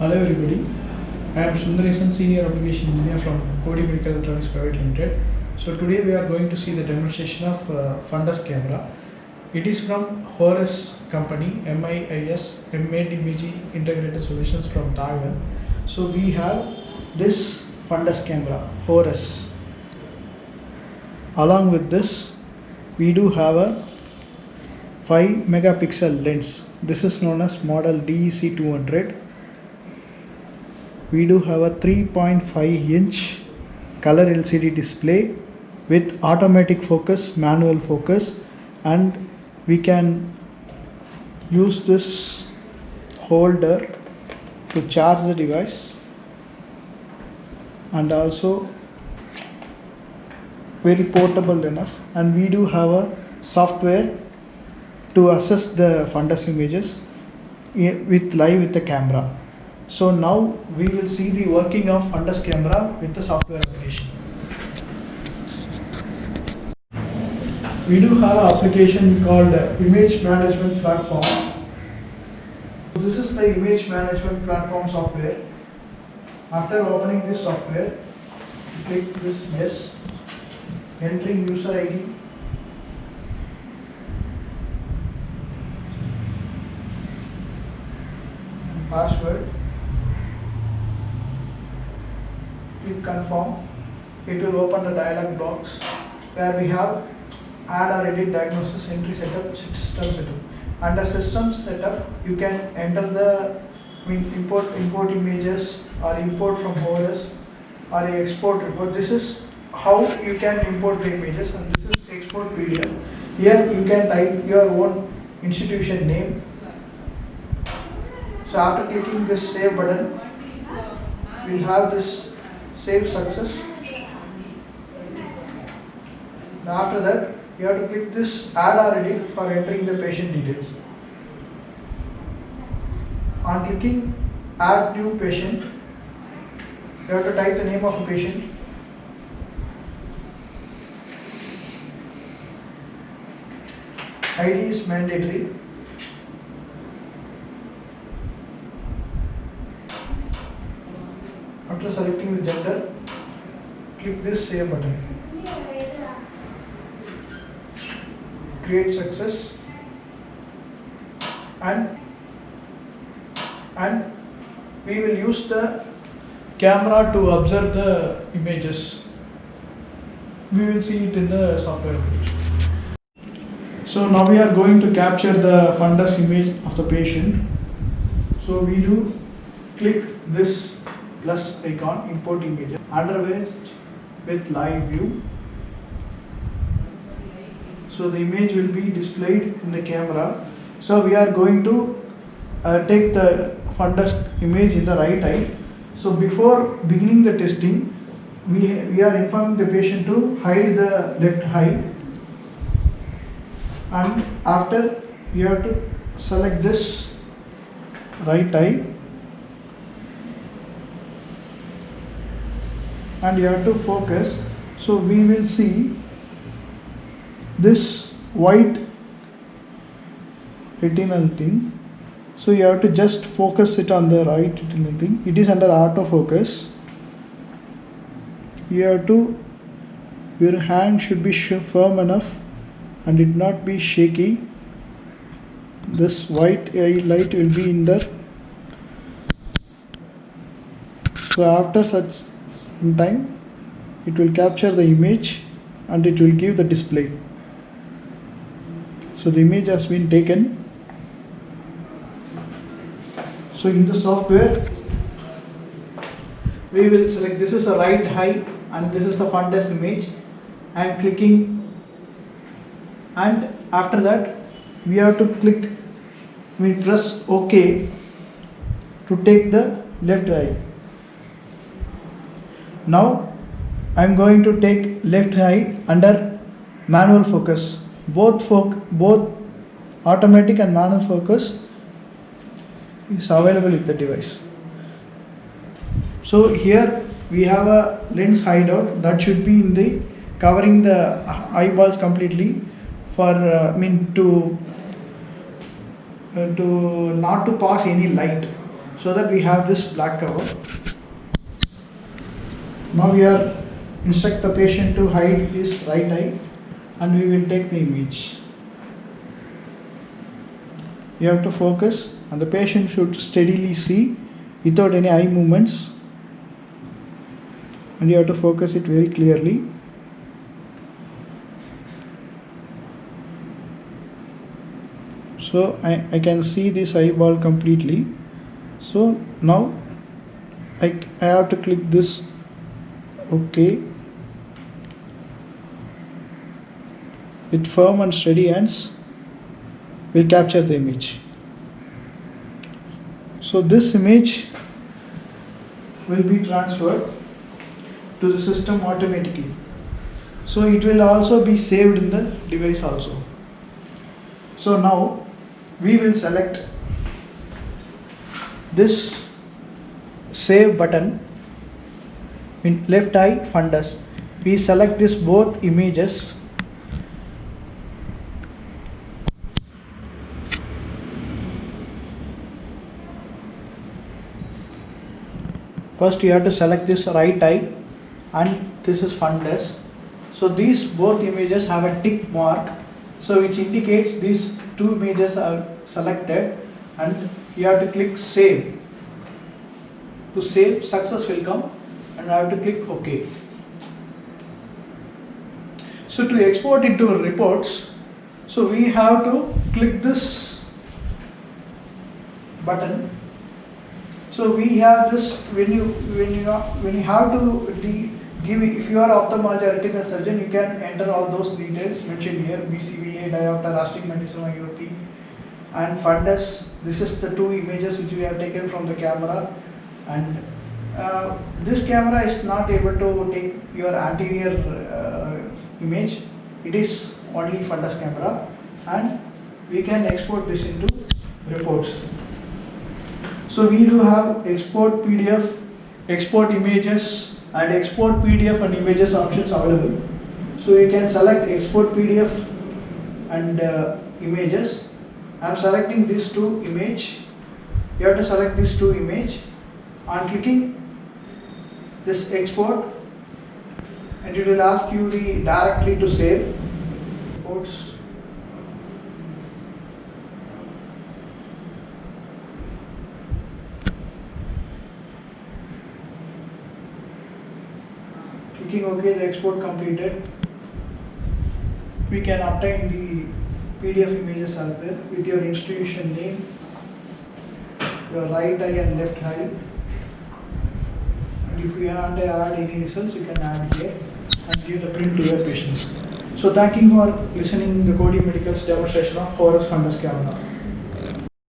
Hello everybody, I am Sundaresan, Senior Application Engineer from Kodi Medical Electronics Private Limited. So today we are going to see the demonstration of fundus camera. It is from Horus company, MIIS, Made Imaging Integrated Solutions from Taiwan. So we have this fundus camera, Horus. Along with this, we do have a 5 megapixel lens. This is known as model DEC 200. We do have a 3.5 inch color LCD display with automatic focus, manual focus, and we can use this holder to charge the device, and also very portable enough. And we do have a software to assess the fundus images with the camera. So now we will see the working of fundus camera with the software application. We do have an application called Image Management Platform. This is the Image Management Platform software. After opening this software, click this yes, entering user ID, and password. Click confirm. It will open the dialog box where we have add or edit diagnosis, entry setup, system setup. Under system setup, you can enter the import images or import from Horus or export report. This is how you can import the images, and this is export PDF. Here you can type your own institution name. So after clicking this save button, we'll have this save success. Now after that, you have to click this add or edit for entering the patient details. On clicking add new patient, you have to type the name of the patient. ID is mandatory. After selecting the gender, click this save button. Create success, and we will use the camera to observe the images. We will see it in the software application. So now we are going to capture the fundus image of the patient. So we do click this plus icon, import image, under which with live view. So the image will be displayed in the camera. So we are going to take the fundus image in the right eye. So before beginning the testing, we are informing the patient to hide the left eye, and after you have to select this right eye, and you have to focus. So we will see this white retinal thing. So you have to just focus it on the right retinal thing. It is under autofocus. You have to, your hand should be firm enough and it not be shaky. This white light will be in there. So after such time, it will capture the image and it will give the display. So the image has been taken. So in the software, we will select, this is a right eye and this is the fundus image. I am clicking, and after that we have to press OK to take the left eye. Now I am going to take left eye under manual focus. Both automatic and manual focus is available with the device. So here we have a lens hideout that should be in the covering the eyeballs completely for to not to pass any light. so that we have this black cover. Now we are instruct the patient to hide his right eye and we will take the image. You have to focus and the patient should steadily see without any eye movements, and you have to focus it very clearly. So I can see this eyeball completely. So now I have to click this OK. With firm and steady hands we'll capture the image. So this image will be transferred to the system automatically. So it will also be saved in the device also. So now we will select this save button in left eye fundus. We select this both images. First you have to select this right eye and this is fundus. So these both images have a tick mark, so which indicates these two images are selected, and you have to click save. To save, success will come and I have to click OK. So to export into reports, so we have to click this button. So we have this when you have to give, if you are ophthalmology or retina surgeon, you can enter all those details mentioned here: BCVA, diopter, astigmatism, IOP, and fundus. This is the two images which we have taken from the camera, and this camera is not able to take your anterior image. It is only fundus camera, and we can export this into reports. So we do have export PDF, export images, and export PDF and images options available. So you can select export PDF and images. I am selecting these two image. You have to select these two image. On clicking this export, and it will ask you the directory to save. Reports. Clicking OK, the export completed. We can obtain the PDF images as well with your institution name, your right eye and left eye. And if you want to add any results, you can add here and give the print to your patients. So thank you for listening the Cody Medical's demonstration of Horus fundus camera.